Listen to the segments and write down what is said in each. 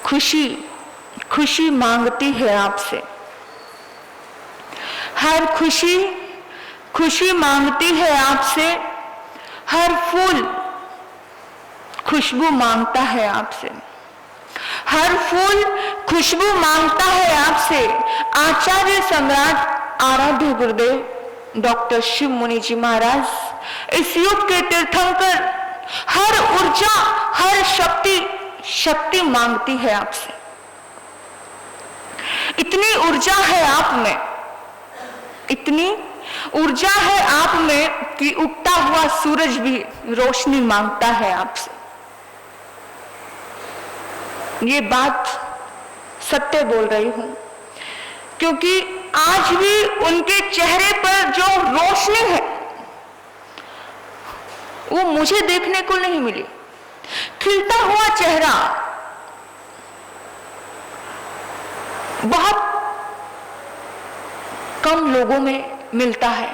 खुशी खुशी मांगती है आपसे। हर खुशी खुशी मांगती है आपसे। हर फूल खुशबू मांगता है आपसे। हर फूल खुशबू मांगता है आपसे। आचार्य सम्राट आराध्य गुरुदेव डॉक्टर शिव मुनि जी महाराज इस युग के तीर्थंकर, हर ऊर्जा हर शक्ति मांगती है आपसे। इतनी ऊर्जा है आप में, इतनी ऊर्जा है आप में कि उगता हुआ सूरज भी रोशनी मांगता है आपसे। ये बात सत्य बोल रही हूं, क्योंकि आज भी उनके चेहरे पर जो रोशनी है वो मुझे देखने को नहीं मिली। खिलता हुआ चेहरा बहुत कम लोगों में मिलता है।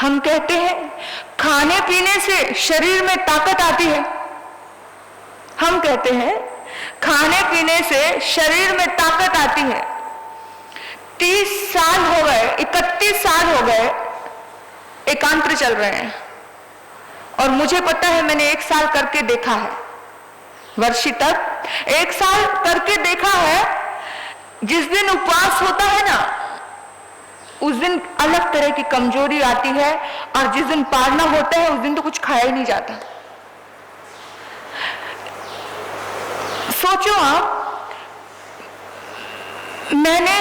हम कहते हैं खाने पीने से शरीर में ताकत आती है। हम कहते हैं खाने पीने से शरीर में ताकत आती है। 30 साल हो गए, 31 साल हो गए एकांत्र चल रहे हैं, और मुझे पता है मैंने 1 साल करके देखा है। वर्षी तक 1 साल करके देखा है। जिस दिन उपवास होता है ना, उस दिन अलग तरह की कमजोरी आती है, और जिस दिन पारना होता है उस दिन तो कुछ खाया ही नहीं जाता। सोचो आप, मैंने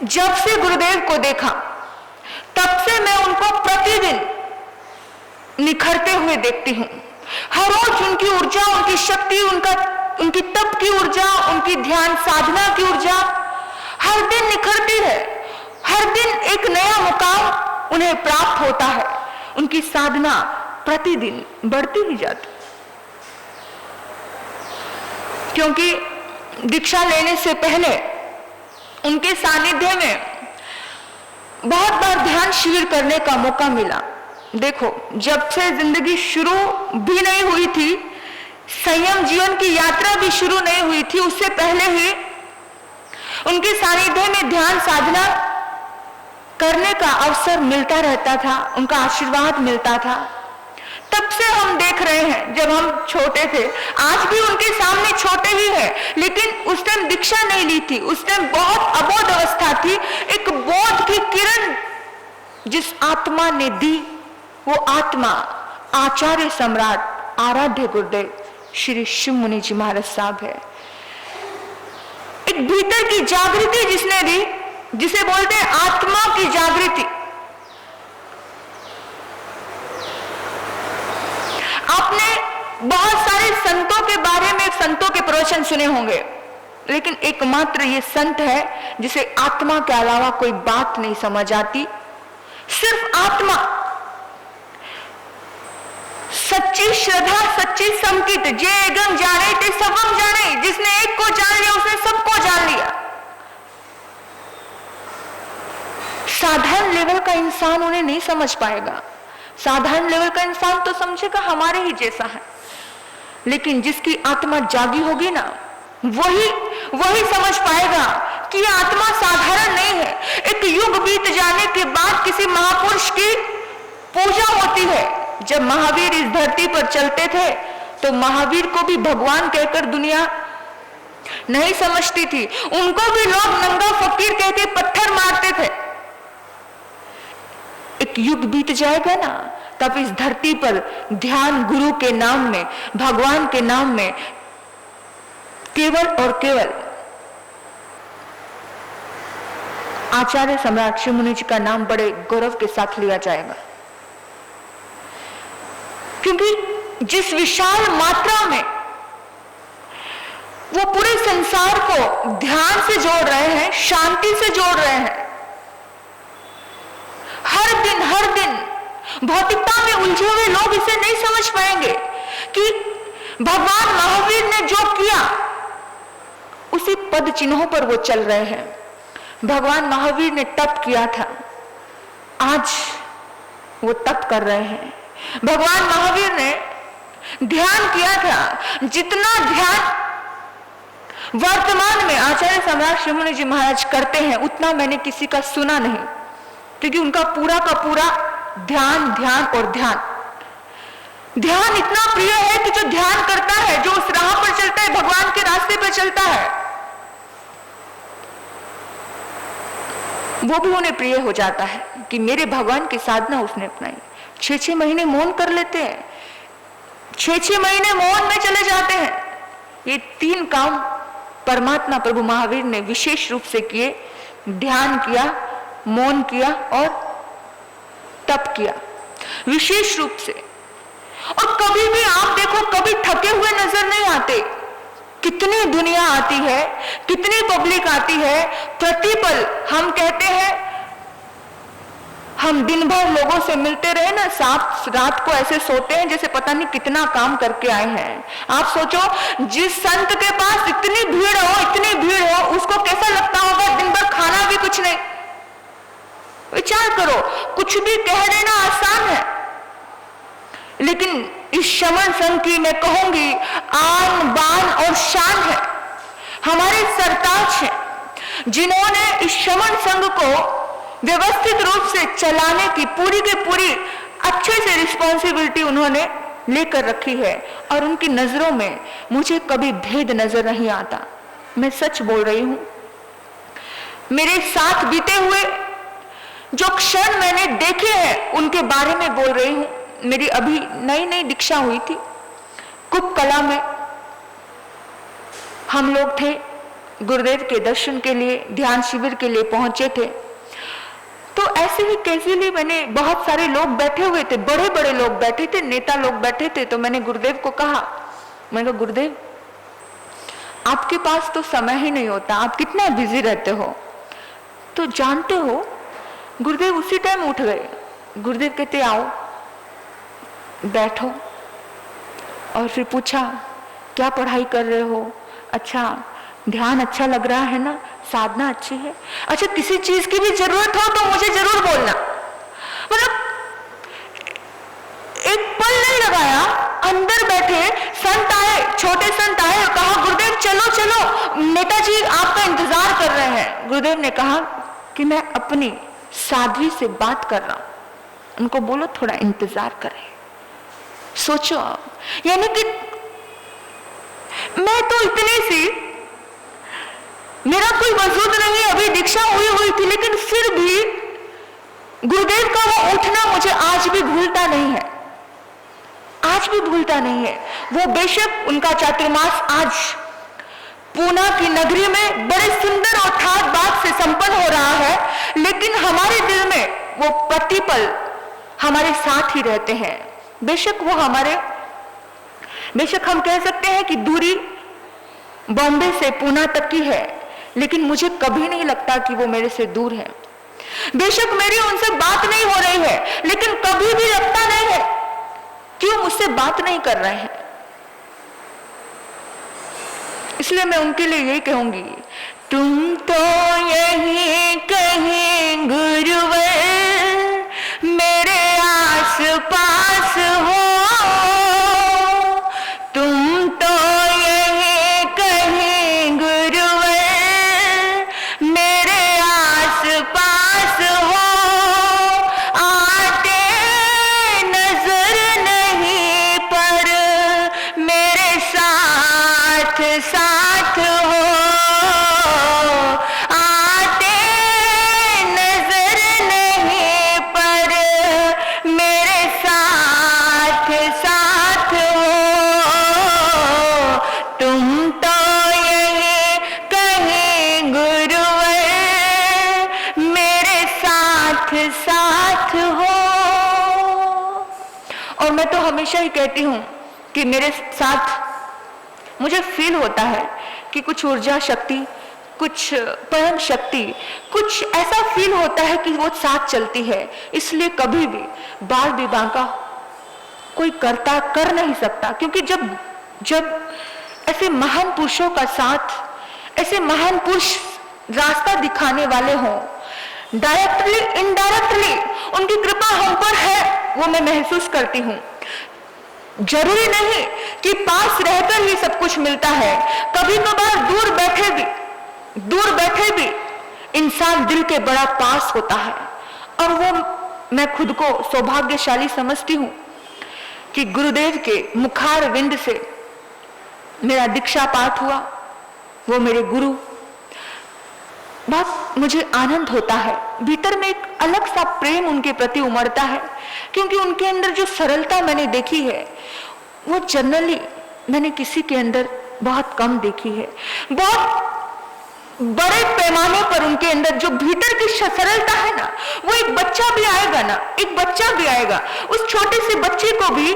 जब से गुरुदेव को देखा तब से मैं उनको प्रतिदिन निखरते हुए देखती हूं। हर रोज उनकी ऊर्जा, उनकी शक्ति, उनकी तप की ऊर्जा, उनकी ध्यान साधना की ऊर्जा हर दिन निखरती है। हर दिन एक नया मुकाम उन्हें प्राप्त होता है। उनकी साधना प्रतिदिन बढ़ती ही जाती, क्योंकि दीक्षा लेने से पहले उनके सानिध्य में बहुत बार ध्यान शिविर करने का मौका मिला। देखो, जब से जिंदगी शुरू भी नहीं हुई थी, संयम जीवन की यात्रा भी शुरू नहीं हुई थी, उससे पहले ही उनके सानिध्य में ध्यान साधना करने का अवसर मिलता रहता था, उनका आशीर्वाद मिलता था। तब से हम देख रहे हैं, जब हम छोटे थे, आज भी उनके सामने छोटे ही हैं, लेकिन उस टाइम दीक्षा नहीं ली थी। उस टाइम बहुत अबोध अवस्था थी। एक बोध की किरण जिस आत्मा ने दी, वो आत्मा आचार्य सम्राट आराध्य गुरुदेव श्री शिव मुनि जी महाराज साहब है। एक भीतर की जागृति जिसने दी, जिसे बोलते हैं आत्मा की जागृति। आपने बहुत सारे संतों के बारे में, संतों के प्रवचन सुने होंगे, लेकिन एकमात्र ये संत है जिसे आत्मा के अलावा कोई बात नहीं समझ आती। सिर्फ आत्मा, सच्ची श्रद्धा, सच्ची संकित, जे एगम जाने ते सबम जाने। जिसने एक को जान लिया उसने सबको जान लिया। साधारण लेवल का इंसान उन्हें नहीं समझ पाएगा। साधारण लेवल का इंसान तो समझेगा हमारे ही जैसा है, लेकिन जिसकी आत्मा जागी होगी ना, वही समझ पाएगा कि यह आत्मा साधारण नहीं है। एक युग बीत जाने के बाद किसी महापुरुष की पूजा होती है। जब महावीर इस धरती पर चलते थे तो महावीर को भी भगवान कहकर दुनिया नहीं समझती थी। उनको भी लोग नंगा फकीर कह के पत्थर मारते थे। एक युग बीत जाएगा ना, तब इस धरती पर ध्यान गुरु के नाम में, भगवान के नाम में केवल और केवल आचार्य सम्राट शिव मुनि जी का नाम बड़े गौरव के साथ लिया जाएगा। क्योंकि जिस विशाल मात्रा में वो पूरे संसार को ध्यान से जोड़ रहे हैं, शांति से जोड़ रहे हैं, हर दिन भौतिकता में उलझे हुए लोग इसे नहीं समझ पाएंगे कि भगवान महावीर ने जो किया उसी पद चिन्हों पर वो चल रहे हैं। भगवान महावीर ने तप किया था, आज वो तप कर रहे हैं। भगवान महावीर ने ध्यान किया था, जितना ध्यान वर्तमान में आचार्य सम्राट शिरोमणि जी महाराज करते हैं उतना मैंने किसी का सुना नहीं, क्योंकि उनका पूरा का पूरा ध्यान ध्यान और ध्यान। ध्यान इतना प्रिय है कि जो ध्यान करता है, जो उस राह पर चलता है, भगवान के रास्ते पर चलता है, वो भी उन्हें प्रिय हो जाता है कि मेरे भगवान की साधना उसने अपनाई। 6-6 महीने मौन कर लेते हैं, 6-6 महीने मौन में चले जाते हैं। ये 3 काम परमात्मा प्रभु महावीर ने विशेष रूप से किए, ध्यान किया, मौन किया और तप किया विशेष रूप से। और कभी भी आप देखो, कभी थके हुए नजर नहीं आते। कितनी दुनिया आती है, कितनी पब्लिक आती है, प्रतिपल हम कहते हैं हम दिन भर लोगों से मिलते रहे ना, रात को ऐसे सोते हैं जैसे पता नहीं कितना काम करके आए हैं। आप सोचो, जिस संत के पास इतनी भीड़ हो, उसको कैसा लगता होगा दिन भर खाना भी कुछ नहीं। विचार करो, कुछ भी कह देना आसान है, लेकिन इस शमन संघ की मैं कहूंगी आन बान और शान है। हमारे सरताज हैं जिन्होंने इस शमन संघ को व्यवस्थित रूप से चलाने की पूरी की पूरी अच्छे से रिस्पॉन्सिबिलिटी उन्होंने लेकर रखी है, और उनकी नजरों में मुझे कभी भेद नजर नहीं आता। मैं सच बोल रही हूं। मेरे साथ बीते हुए जो क्षण मैंने देखे हैं उनके बारे में बोल रही हूं। मेरी अभी नई नई दीक्षा हुई थी, कुप कला में हम लोग थे, गुरुदेव के दर्शन के लिए, ध्यान शिविर के लिए पहुंचे थे। तो ऐसे ही कैजुअली मैंने, बहुत सारे लोग बैठे हुए थे, बड़े बड़े लोग बैठे थे, नेता लोग बैठे थे, तो मैंने गुरुदेव को कहा, मैंने कहा गुरुदेव आपके पास तो समय ही नहीं होता, आप कितना बिजी रहते हो। तो जानते हो गुरुदेव उसी टाइम उठ गए। गुरुदेव कहते आओ बैठो, और फिर पूछा क्या पढ़ाई कर रहे हो, अच्छा ध्यान अच्छा लग रहा है ना, साधना अच्छी है, अच्छा किसी चीज की भी जरूरत हो तो मुझे जरूर बोलना। मतलब एक पल नहीं लगाया, अंदर बैठे संत आए, छोटे संत आए और कहा गुरुदेव चलो चलो, नेताजी आपका इंतजार कर रहे हैं। गुरुदेव ने कहा कि मैं अपनी साध्वी से बात कर रहा हूं, उनको बोलो थोड़ा इंतजार करें। सोचो आप, यानी कि मैं तो इतनी सी, मेरा कोई वजूद नहीं, अभी दीक्षा हुई थी, लेकिन फिर भी गुरुदेव का वो उठना मुझे आज भी भूलता नहीं है, आज भी भूलता नहीं है। वो बेशक उनका चातुर्मास आज पूना की नगरी में बड़े सुंदर और ठाट बात से संपन्न हो रहा है, लेकिन हमारे दिल में वो प्रतिपल हमारे साथ ही रहते हैं। बेशक वो हमारे, बेशक हम कह सकते हैं कि दूरी बॉम्बे से पूना तक की है, लेकिन मुझे कभी नहीं लगता कि वो मेरे से दूर है। बेशक मेरी उनसे बात नहीं हो रही है, लेकिन कभी भी लगता नहीं है कि वो मुझसे बात नहीं कर रहे हैं। इसलिए मैं उनके लिए यही कहूंगी, तुम तो यही कहीं गुरुवर मेरे आस पास हो, तुम तो यही कहीं गुरुवर मेरे आस पास हो, आते नजर नहीं पर मेरे साथ साथ हो, आते नजर नहीं पर मेरे साथ साथ हो, तुम तो यही कहीं गुरुवर मेरे साथ साथ हो। और मैं तो हमेशा ही कहती हूं कि मेरे साथ मुझे फील होता है कि कुछ ऊर्जा शक्ति, कुछ परम शक्ति, कुछ ऐसा फील होता है कि वो साथ चलती है। इसलिए कभी भी बाल विवाह का कोई करता कर नहीं सकता, क्योंकि जब ऐसे महान पुरुषों का साथ, ऐसे महान पुरुष रास्ता दिखाने वाले हों, डायरेक्टली इनडायरेक्टली उनकी कृपा हम पर है, वो मैं महसूस करती हूँ। जरूरी नहीं कि पास रहकर ही सब कुछ मिलता है। कभी कभार दूर बैठे भी इंसान दिल के बड़ा पास होता है। और वो मैं खुद को सौभाग्यशाली समझती हूँ कि गुरुदेव के मुखार विंद से मेरा दीक्षा पाठ हुआ। वो मेरे गुरु, बहुत मुझे आनंद होता है। भीतर में एक अलग सा प्रेम उनके प्रति उमड़ता है, क्योंकि उनके अंदर जो सरलता मैंने देखी है वो जनरली मैंने किसी के अंदर बहुत कम देखी है। बहुत बड़े पैमाने पर उनके अंदर जो भीतर की सरलता है ना, वो एक बच्चा भी आएगा उस छोटे से बच्चे को भी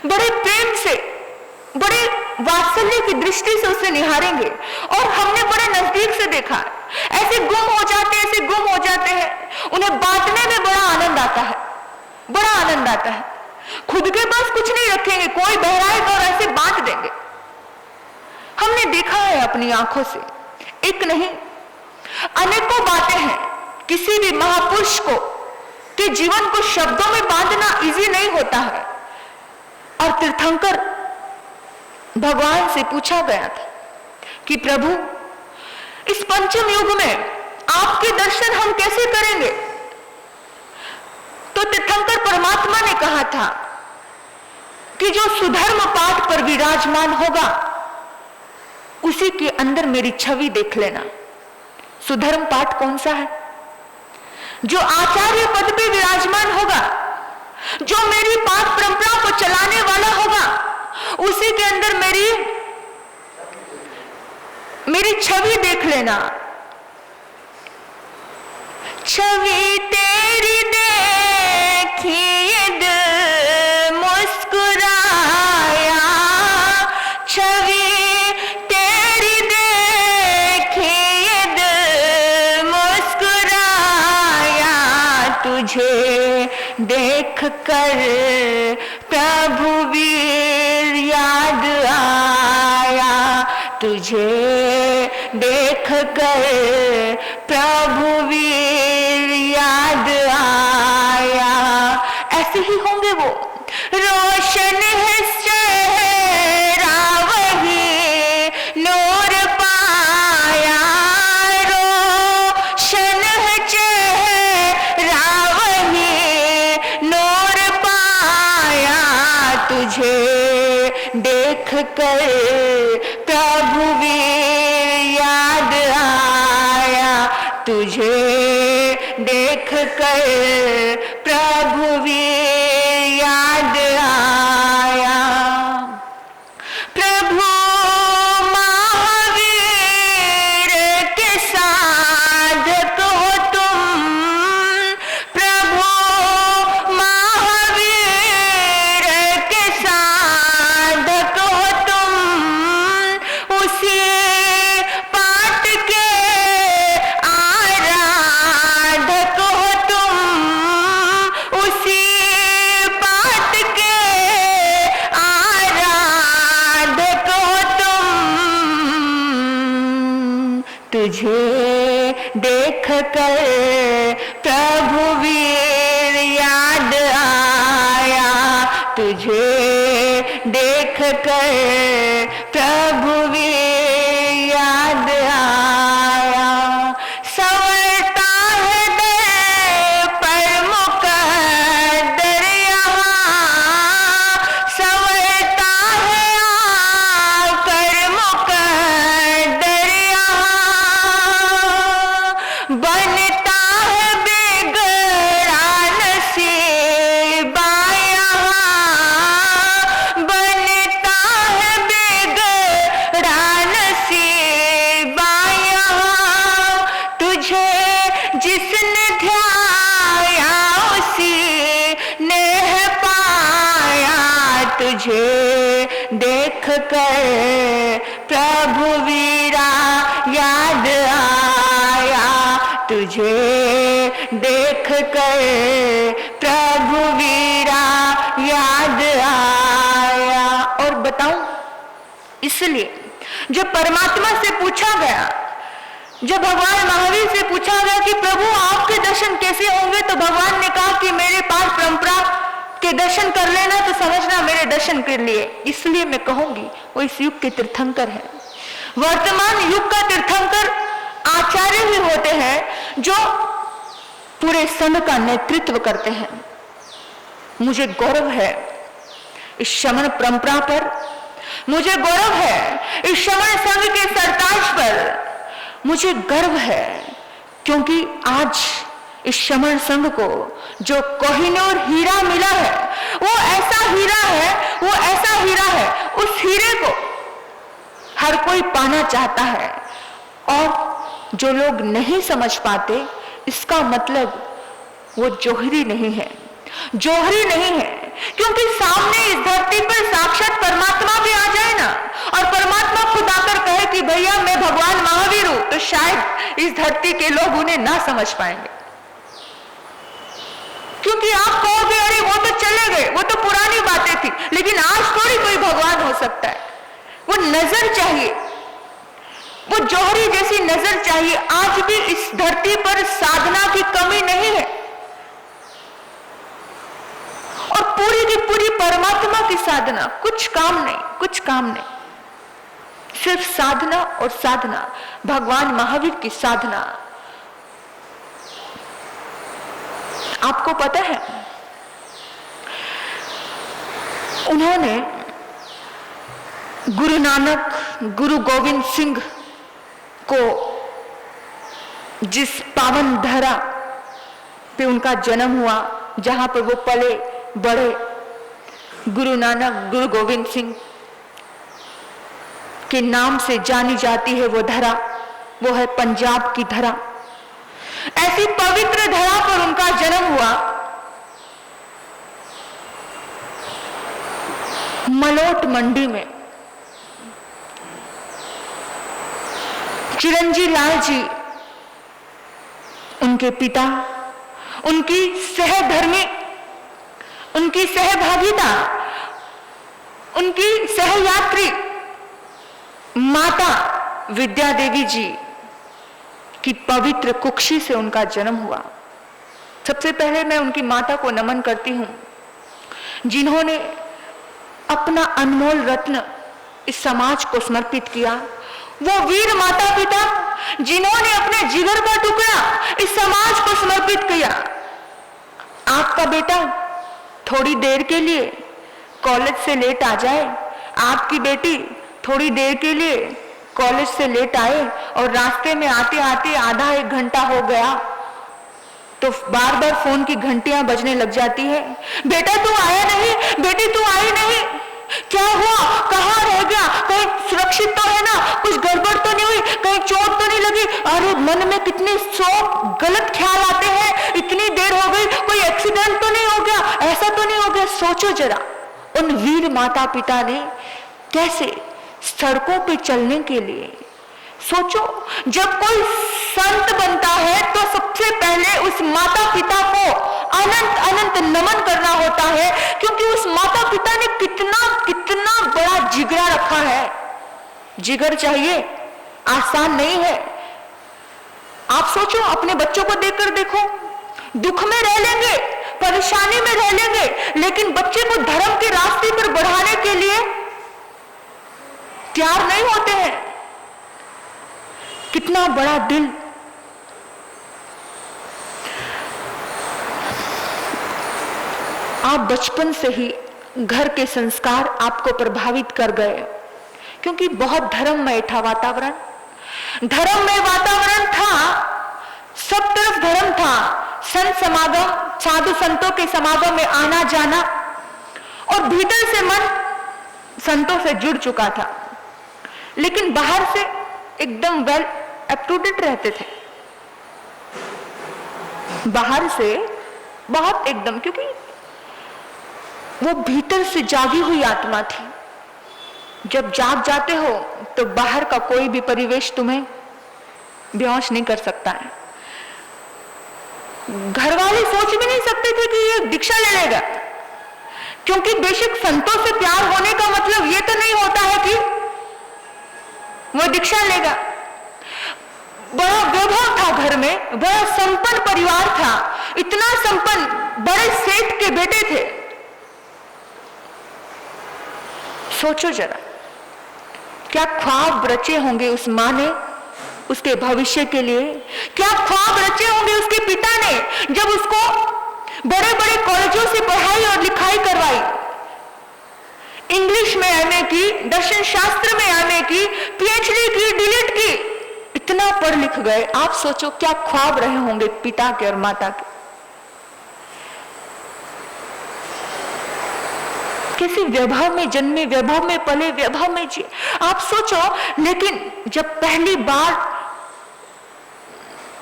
बड़े प्रेम से, बड़े वात्सल्य की दृष्टि से उसे निहारेंगे। और हमने बड़े नजदीक से देखा, ऐसे गुम हो जाते हैं, उन्हें बांटने में बड़ा आनंद आता है। खुद के पास कुछ नहीं रखेंगे, कोई बहराएगा और ऐसे बांट देंगे। हमने देखा है अपनी आंखों से, एक नहीं अनेकों बातें हैं। किसी भी महापुरुष को के जीवन को शब्दों में बांधना इजी नहीं होता है। और तीर्थंकर भगवान से पूछा गया था कि प्रभु, इस पंचम युग में आपके दर्शन हम कैसे करेंगे? तो तीर्थंकर परमात्मा ने कहा था कि जो सुधर्म पाठ पर विराजमान होगा उसी के अंदर मेरी छवि देख लेना। सुधर्म पाठ कौन सा है? जो आचार्य पद पे विराजमान होगा, जो मेरी पाठ परंपरा को चलाने वाला होगा, उसी के अंदर मेरी छवि देख लेना। छवि तेरी देखी ये दिल मुस्कुराया, छवि तेरी देखी ये दिल मुस्कुराया, तुझे देख कर प्रभु वीर याद आया, तुझे देख कर प्रभु वीर याद आया। ऐसे ही होंगे वो, रोशन है चेहरा वही नूर पाया, रोशन है चेहरा वही नूर पाया, तुझे देख कर प्रभु वीर याद आया, तुझे देख कर प्रभु वीर याद आया। प्रभु महावीर के साधक हो तुम, प्रभु महावीर के साधक हो तुम, उसी पाठ के आराधक हो तुम, उसी पाठ के आराधक हो तुम, तुझे देख कर प्रभु वीर याद आया, तुझे देख कर प्रभु वीर याद आया। संवरता है दर पर मुकद्दर यहाँ, संवरता है आकर मुकद्दर यहाँ, बनता है बिगड़ा नसीबा यहाँ, बनता है बिगड़ा नसीबा यहाँ, तुझे जिसने ध्याया उसी ने है पाया, तुझे देख कर प्रभु वीरा याद आया, तुझे देख कर प्रभु वीरा याद आया। और बताऊं, इसलिए जब परमात्मा से पूछा गया, जब भगवान महावीर से पूछा गया कि प्रभु आपके दर्शन कैसे होंगे, तो भगवान ने कहा कि मेरे पास परंपरा के दर्शन कर लेना तो समझना मेरे दर्शन कर लिए। इसलिए मैं कहूंगी वो इस युग के तीर्थंकर है। वर्तमान युग का तीर्थंकर आचार्य ही होते हैं जो पूरे संघ का नेतृत्व करते हैं। मुझे गौरव है इस शमन परंपरा पर, मुझे गौरव है इस शमन संघ के सरताज पर, मुझे गर्व है क्योंकि आज इस शमन संघ को जो कोहिनूर हीरा मिला है वो ऐसा हीरा है, वो ऐसा हीरा है, उस हीरे को हर कोई पाना चाहता है। और जो लोग नहीं समझ पाते इसका मतलब वो जोहरी नहीं है, जोहरी नहीं है, क्योंकि सामने इस धरती पर साक्षात परमात्मा भी आ जाए ना और परमात्मा खुद आकर कहे कि भैया मैं भगवान महावीर हूं, तो शायद इस धरती के लोग उन्हें ना समझ पाएंगे। क्योंकि आप कहोगे अरे वो तो चले गए, वो तो पुरानी बातें थी, लेकिन आज थोड़ी कोई भगवान हो सकता है। वो नजर चाहिए, वो जौहरी जैसी नजर चाहिए। आज भी इस धरती पर साधना की कमी नहीं है और पूरी की पूरी परमात्मा की साधना, कुछ काम नहीं, कुछ काम नहीं, सिर्फ साधना और साधना, भगवान महावीर की साधना। आपको पता है उन्होंने गुरु नानक, गुरु गोविंद सिंह को जिस पावन धरा पे उनका जन्म हुआ, जहां पर वो पले बड़े, गुरु नानक, गुरु गोविंद सिंह के नाम से जानी जाती है वो धरा, वो है पंजाब की धरा। ऐसी पवित्र धरा पर उनका जन्म हुआ। मलोट मंडी में चिरंजी लाल जी उनके पिता, उनकी सहधर्मी, उनकी सहभागिता, उनकी सहयात्री माता विद्या देवी जी की पवित्र कुक्षी से उनका जन्म हुआ। सबसे पहले मैं उनकी माता को नमन करती हूं जिन्होंने अपना अनमोल रत्न इस समाज को समर्पित किया। वो वीर माता पिता जिन्होंने अपने जिगर का टुकड़ा इस समाज को समर्पित किया। आपका बेटा थोड़ी देर के लिए कॉलेज से लेट आ जाए, आपकी बेटी थोड़ी देर के लिए कॉलेज से लेट आए और रास्ते में आते आते आधा एक घंटा हो गया तो बार बार फोन की घंटियां बजने लग जाती है। बेटा तू आया नहीं, बेटी तू आई नहीं, क्या हुआ, कहाँ रह गया, कहीं सुरक्षित तो है ना, कुछ गड़बड़ तो नहीं हुई, कहीं चोट तो नहीं लगी। अरे मन में कितने 100 गलत ख्याल आते हैं, इतनी देर हो गई, कोई एक्सीडेंट तो नहीं हो गया, ऐसा तो नहीं हो गया। सोचो जरा उन वीर माता पिता ने कैसे सड़कों पे चलने के लिए, सोचो जब कोई संत बनता है तो सबसे पहले उस माता पिता को अनंत अनंत नमन करना होता है, क्योंकि उस माता पिता ने कितना कितना बड़ा जिगरा रखा है। जिगर चाहिए, आसान नहीं है। आप सोचो अपने बच्चों को देखकर देखो, दुख में रह लेंगे, परेशानी में रह लेंगे, लेकिन बच्चे को धर्म के रास्ते पर बढ़ाने के लिए तैयार नहीं होते हैं। कितना बड़ा दिल। आप बचपन से ही घर के संस्कार आपको प्रभावित कर गए, क्योंकि बहुत धर्ममय था वातावरण, धर्ममय वातावरण था, सब तरफ धर्म था। संत समागम, साधु संतों के समागम में आना जाना, और भीतर से मन संतों से जुड़ चुका था, लेकिन बाहर से एकदम वेल अप टू डेट रहते थे। बाहर से बहुत एकदम, क्योंकि वो भीतर से जागी हुई आत्मा थी। जब जाग जाते हो तो बाहर का कोई भी परिवेश तुम्हें बेहोश नहीं कर सकता है। घर वाले सोच भी नहीं सकते थे कि ये दीक्षा ले लेगा, क्योंकि बेशक संतों से प्यार होने का मतलब ये तो नहीं होता है कि वो दीक्षा लेगा। बड़ा वैभव था घर में, बड़ा संपन्न परिवार था, इतना संपन्न, बड़े सेठ के बेटे थे, सोचो जरा, क्या ख्वाब रचे होंगे उस माँ ने उसके भविष्य के लिए? क्या ख्वाब रचे होंगे उसके पिता ने जब उसको बड़े बड़े कॉलेजों से पढ़ाई और लिखाई करवाई, इंग्लिश में एमए की, दर्शन शास्त्र में एमए की, पीएचडी की, डीलिट की, इतना पढ़ लिख गए। आप सोचो क्या ख्वाब रहे होंगे पिता के और माता के। किसी वैभव में जन्मे, वैभव में पले, वैभव में जिए, आप सोचो। लेकिन जब पहली बार,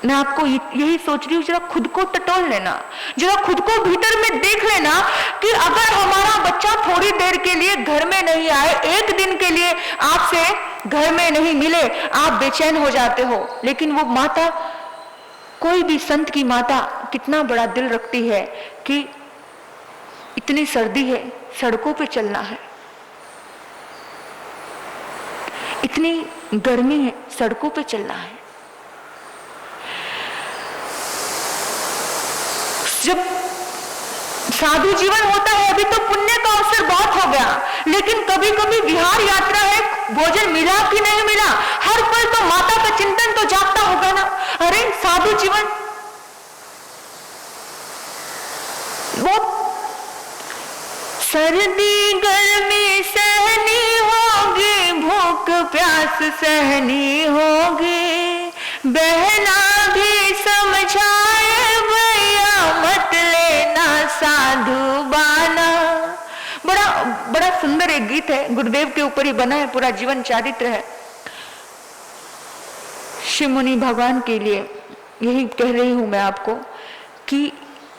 मैं आपको यही सोच रही हूं, जरा खुद को टटोल लेना, जरा खुद को भीतर में देख लेना कि अगर हमारा बच्चा थोड़ी देर के लिए घर में नहीं आए, एक दिन के लिए आपसे घर में नहीं मिले, आप बेचैन हो जाते हो। लेकिन वो माता, कोई भी संत की माता कितना बड़ा दिल रखती है कि इतनी सर्दी है, सड़कों पे चलना है, इतनी गर्मी है, सड़कों पे चलना है। जब साधु जीवन होता है, अभी तो पुण्य का अवसर बहुत हो गया, लेकिन कभी कभी विहार यात्रा है, भोजन मिला कि नहीं मिला, हर पल तो माता का चिंतन तो जागता होगा ना। अरे साधु जीवन बहुत, सर्दी गर्मी सहनी होगी, भूख प्यास सहनी होगी, बहना भी समझाए भैया मत लेना साधु बाना। बड़ा सुंदर एक गीत है, गुरुदेव के ऊपर ही बना है, पूरा जीवन चारित्र है। शिव मुनि भगवान के लिए यही कह रही हूं मैं आपको कि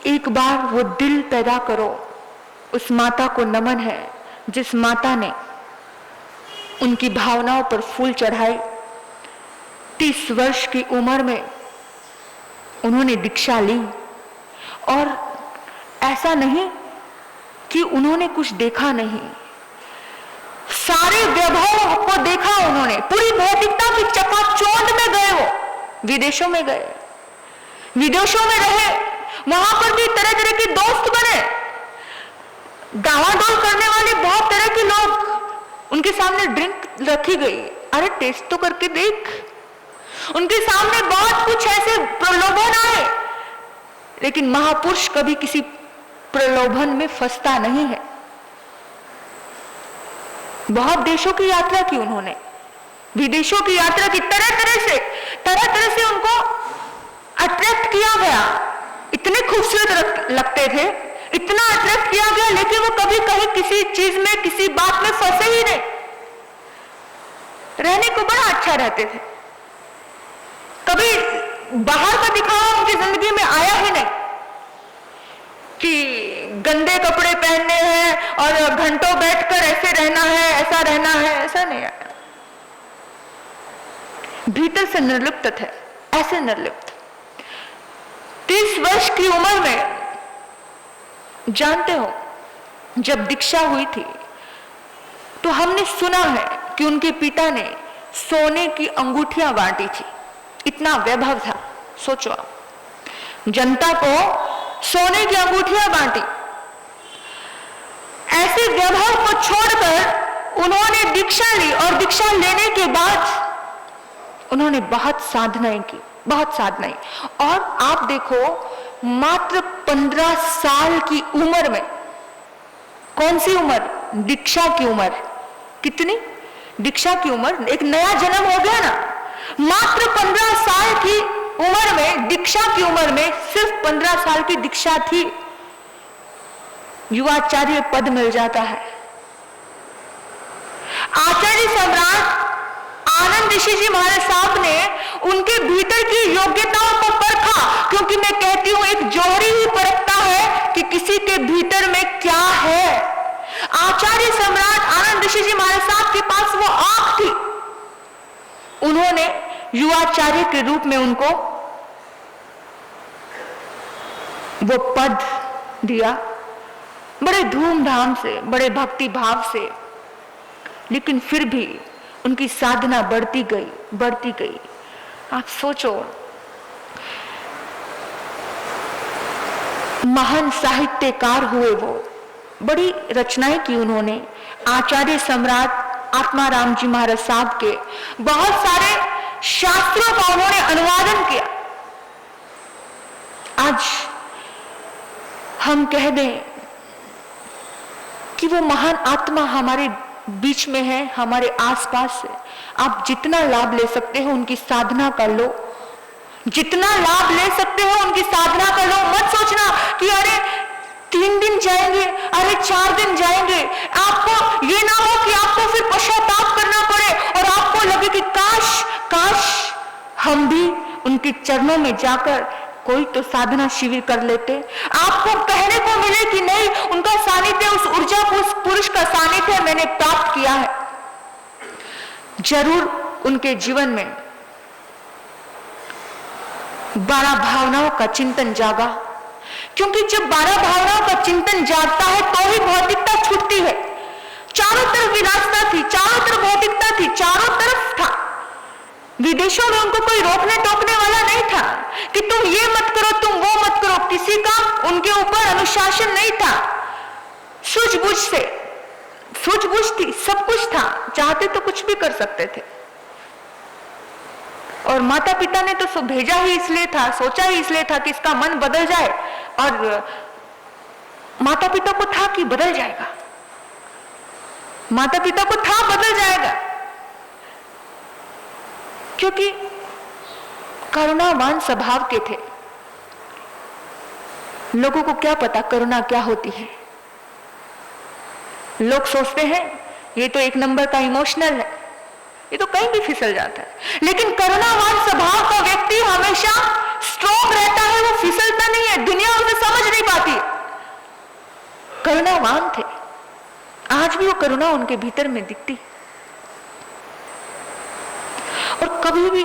एक बार वो दिल पैदा करो। उस माता को नमन है जिस माता ने उनकी भावनाओं पर फूल चढ़ाए। 30 वर्ष की उम्र में उन्होंने दीक्षा ली, और ऐसा नहीं कि उन्होंने कुछ देखा नहीं, सारे वैभव को देखा उन्होंने, पूरी भौतिकता की चकाचौंध में गए, वो विदेशों में गए, विदेशों में रहे, वहां पर भी तरह तरह के दोस्त बने, गावाडोल करने वाले बहुत तरह के लोग, उनके सामने ड्रिंक रखी गई, अरे टेस्ट तो करके देख। उनके सामने बहुत कुछ ऐसे प्रलोभन आए, लेकिन महापुरुष कभी किसी प्रलोभन में फंसता नहीं है। बहुत देशों की यात्रा की उन्होंने, विदेशों की यात्रा की, तरह तरह से उनको अट्रैक्ट किया गया, इतने खूबसूरत लगते थे, इतना अट्रैक्ट किया गया, लेकिन वो कभी कहीं किसी चीज में, किसी बात में फंसे ही नहीं, रहने को बड़ा अच्छा रहते थे, कभी बाहर का दिखावा उनकी जिंदगी में आया ही नहीं कि गंदे कपड़े पहनने हैं और घंटों बैठकर ऐसे रहना है, ऐसा रहना है, ऐसा नहीं आया। भीतर से निर्लिप्त थे, ऐसे निर्लिप्त। 30 वर्ष की उम्र में, जानते हो, जब दीक्षा हुई थी तो हमने सुना है कि उनके पिता ने सोने की अंगूठियां बांटी थी, इतना वैभव था। सोचो आप, जनता को सोने की अंगूठियां बांटी। ऐसे वैभव को छोड़कर उन्होंने दीक्षा ली, और दीक्षा लेने के बाद उन्होंने बहुत साधनाएं की, बहुत साधनाएं। और आप देखो, मात्र 15 साल की उम्र में, कौन सी उम्र? दीक्षा की उम्र। कितनी? दीक्षा की उम्र, एक नया जन्म हो गया ना। मात्र 15 साल की उम्र में, दीक्षा की उम्र में, सिर्फ 15 साल की दीक्षा थी, युवाचार्य पद मिल जाता है। आचार्य सम्राट आनंद ऋषि जी महाराज साहब ने उनके भीतर की योग्यताओं को परखा, क्योंकि मैं कहती हूं एक जौहरी ही परखता है कि किसी के भीतर में क्या है। आचार्य सम्राट आनंद ऋषि जी महाराज साहब के पास वो आंख थी, उन्होंने युवाचार्य के रूप में उनको वो पद दिया, बड़े धूमधाम से, बड़े भक्ति भाव से। लेकिन फिर भी उनकी साधना बढ़ती गई, बढ़ती गई। आप सोचो, महान साहित्यकार हुए वो, बड़ी रचनाएं की उन्होंने, आचार्य सम्राट आत्माराम जी महाराज साहब के बहुत सारे शास्त्रों का उन्होंने अनुवादन किया। आज हम कह दें कि वो महान आत्मा हमारे बीच में है, हमारे आसपास है। आप जितना लाभ ले सकते हो उनकी साधना कर लो, जितना लाभ ले सकते हो उनकी साधना कर लो। मत सोचना कि अरे 3 दिन जाएंगे, अरे 4 दिन जाएंगे। आपको ये ना हो कि आपको फिर पश्चाताप करना पड़े और आपको लगे कि काश काश हम भी उनके चरणों में जाकर कोई तो साधना शिविर कर लेते। आपको कहने को मिले कि नहीं, उनका सानिध्य, उस ऊर्जा उस पुरुष का सानिध्य मैंने प्राप्त किया है। जरूर उनके जीवन में 12 भावनाओं का चिंतन जागा, क्योंकि जब 12 भावनाओं का चिंतन जागता है तो ही भौतिकता छूटती है। चारों तरफ विलासता थी, चारों तरफ भौतिकता थी, चारों तरफ था। विदेशों में उनको कोई रोकने टोकने वाला नहीं था कि तुम ये मत करो, तुम वो मत करो। किसी का उनके ऊपर अनुशासन नहीं था। सूझबूझ से, सूझबूझ थी, सब कुछ था, चाहते तो कुछ भी कर सकते थे। और माता पिता ने तो भेजा ही इसलिए था, सोचा ही इसलिए था कि इसका मन बदल जाए, और माता पिता को था कि बदल जाएगा, माता पिता को था बदल जाएगा, क्योंकि करुणावान स्वभाव के थे। लोगों को क्या पता करुणा क्या होती है। लोग सोचते हैं ये तो 1 नंबर का इमोशनल है, ये तो कहीं भी फिसल जाता है। लेकिन करुणावान स्वभाव का व्यक्ति हमेशा स्ट्रॉन्ग रहता है, वो फिसलता नहीं है, दुनिया उसे समझ नहीं पाती। करुणावान थे, आज भी वो करुणा उनके भीतर में दिखती। और कभी भी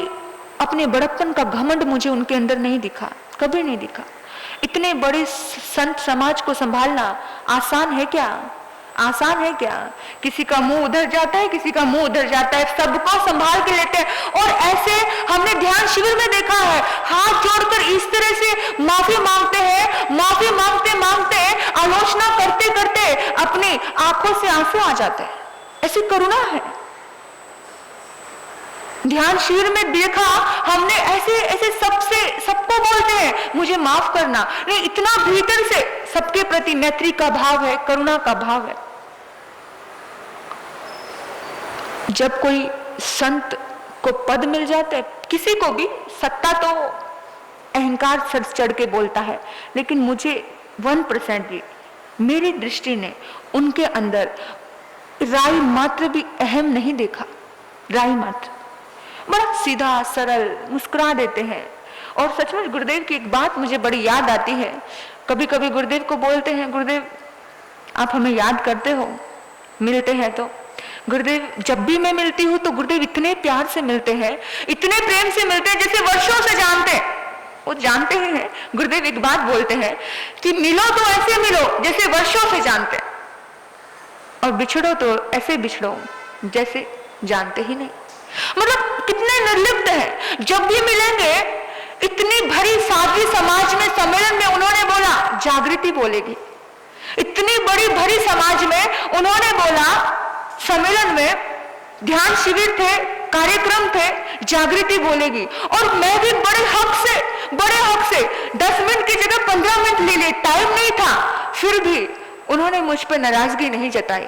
अपने बड़प्पन का घमंड मुझे उनके अंदर नहीं दिखा, कभी नहीं दिखा। इतने बड़े संत समाज को संभालना आसान है क्या? आसान है क्या? किसी का मुंह उधर जाता है, किसी का मुंह उधर जाता है, सबको संभाल के लेते हैं। और ऐसे हमने ध्यान शिविर में देखा है, हाथ जोड़कर इस तरह से माफी मांगते हैं, माफी मांगते मांगते आलोचना करते करते अपनी आंखों से आंसू आ जाते हैं। ऐसी करुणा है। ध्यान शिविर में देखा हमने, ऐसे ऐसे सबको बोलते हैं मुझे माफ करना, नहीं, इतना भीतर से सबके प्रति मैत्री का भाव है, करुणा का भाव है। जब कोई संत को पद मिल जाता है, किसी को भी सत्ता तो अहंकार सर चढ़ के बोलता है, लेकिन मुझे 1% भी मेरी दृष्टि ने उनके अंदर राई मात्र भी अहम नहीं देखा। राई मात्र, बड़ा सीधा सरल, मुस्कुरा देते हैं। और सचमुच गुरुदेव की एक बात मुझे बड़ी याद आती है। कभी कभी गुरुदेव को बोलते हैं, गुरुदेव आप हमें याद करते हो, मिलते हैं तो? गुरुदेव जब भी मैं मिलती हूँ तो गुरुदेव इतने प्यार से मिलते हैं, इतने प्रेम से मिलते हैं, जैसे वर्षों से जानते हैं। वो जानते ही हैं। गुरुदेव एक बात बोलते हैं कि मिलो तो ऐसे मिलो जैसे वर्षों से जानते हैं, और बिछड़ो तो ऐसे बिछड़ो जैसे जानते ही नहीं। मतलब कितने निर्लिप्त हैं। जब भी मिलेंगे, इतनी भरी सादगी समाज में, सम्मेलन में उन्होंने बोला जागृति बोलेगी। इतनी बड़ी भरी समाज में उन्होंने बोला, सम्मेलन में ध्यान शिविर थे, कार्यक्रम थे, जागृति बोलेगी। और मैं भी बड़े हक से 10 मिनट की जगह 15 मिनट ले ली, टाइम नहीं था, फिर भी उन्होंने मुझ पर नाराजगी नहीं जताई,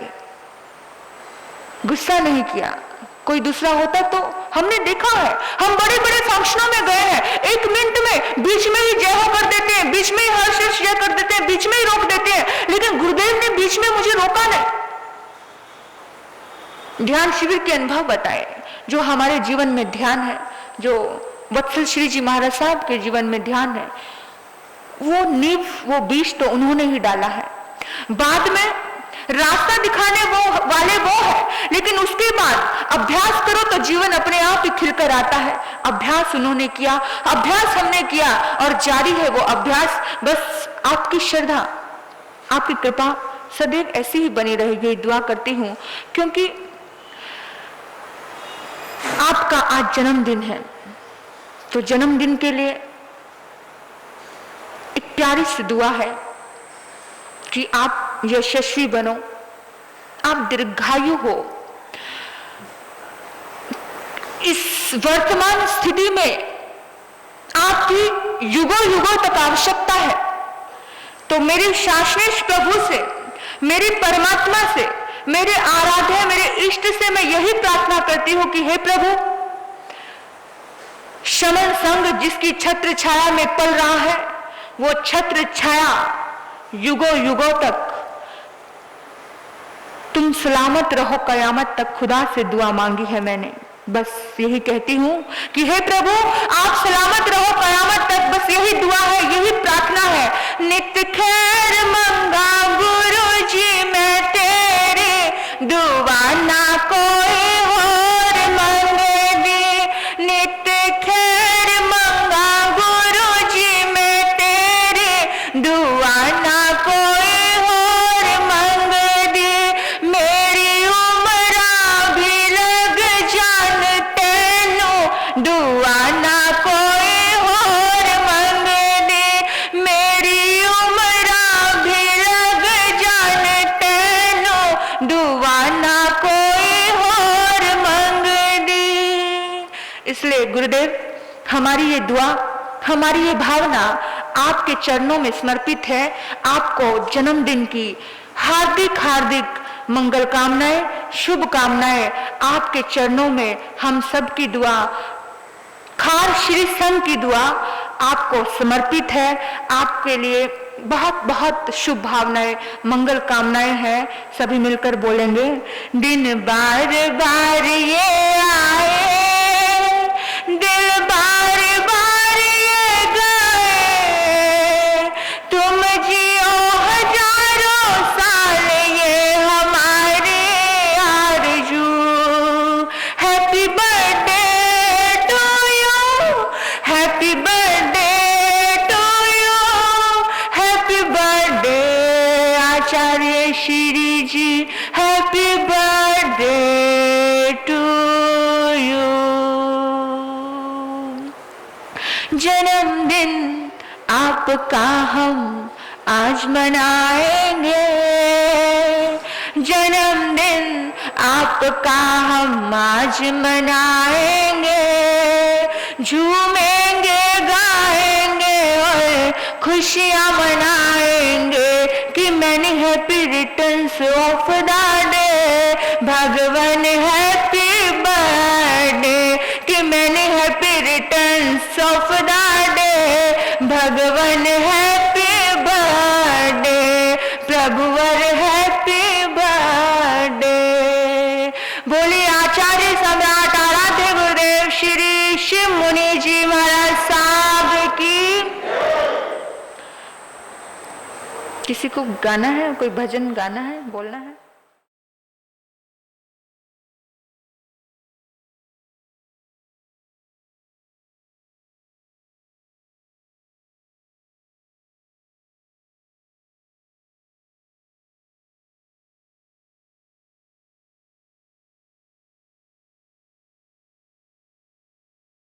गुस्सा नहीं किया। कोई दूसरा होता तो, हमने देखा है, हम बड़े बड़े फंक्शनों में गए हैं, 1 मिनट में बीच में ही जय हो कर देते हैं, बीच में ही हर्ष जय कर देते हैं, बीच में ही रोक देते हैं, लेकिन गुरुदेव ने बीच में मुझे रोका नहीं। ध्यान शिविर के अनुभव बताए, जो हमारे जीवन में ध्यान है, जो वत्सल श्री जी महाराज साहब के जीवन में ध्यान है, वो नींव, वो बीज तो उन्होंने ही डाला है। बाद में रास्ता दिखाने वाले वो है, लेकिन उसके बाद अभ्यास करो तो जीवन अपने आप ही खिलकर आता है। अभ्यास उन्होंने किया, अभ्यास हमने किया, और जारी है वो अभ्यास। बस आपकी श्रद्धा, आपकी कृपा सदैव ऐसी ही बनी रहेगी, दुआ करती हूँ। क्योंकि आपका आज जन्मदिन है, तो जन्मदिन के लिए एक प्यारी सी दुआ है कि आप यशस्वी बनो, आप दीर्घायु हो। इस वर्तमान स्थिति में आपकी युगों युगों तक आवश्यकता है। तो मेरे शाश्वत प्रभु से, मेरे परमात्मा से, मेरे आराध्य, मेरे इष्ट से मैं यही प्रार्थना करती हूं कि हे प्रभु, शमन संघ जिसकी छत्र छाया में पल रहा है, वो छत्र छाया युगों युगों तक तुम सलामत रहो कयामत तक। खुदा से दुआ मांगी है मैंने, बस यही कहती हूं कि हे प्रभु आप सलामत रहो कयामत तक, बस यही दुआ है, यही प्रार्थना है। नित्य खैर मंगा गुरु जी मैं तेरे, दुआ ना कोई और मांगे दी। नित्य खैर मंगा गुरु जी मैं तेरे, दुआ ना कोई और मांगे दी। मेरी उम्र भी लग जान तेनू, दुआ ना कोई और मांगे दे। मेरी उम्र भी लग जान तेनू, दुआ ना कोई और मांगे दे। इसलिए गुरुदेव, हमारी ये दुआ, हमारी ये भावना आपके चरणों में समर्पित है। आपको जन्मदिन की हार्दिक हार्दिक मंगल कामनाएं, शुभ कामनाएं। आपके चरणों में हम सब की दुआ, खार श्री संघ की दुआ आपको समर्पित है। आपके लिए बहुत बहुत शुभ भावनाएं, मंगल कामनाएं हैं। सभी मिलकर बोलेंगे। दिन बार बार ये आए, दिल बार बार ये गए, तुम जियो हजारों साल ये हमारे आरज़ू। Happy birthday to you, happy birthday to you, happy birthday Acharya Shri ji, happy birthday to you. जन्मदिन आपका हम आज मनाएंगे, जन्मदिन आपका हम आज मनाएंगे। झूमेंगे गाएंगे और खुशियां मनाएंगे कि many happy returns of the day, भगवान हैप्पी बर्थडे, कि many happy returns of the day, भगवान हैप्पी बर्थडे, प्रभुवर हैप्पी बर्थडे। बोलिए आचार्य सम्राट आराध्य गुरुदेव श्री शिव मुनि जी महाराज साहब की। किसी को गाना है, कोई भजन गाना है, बोलना है?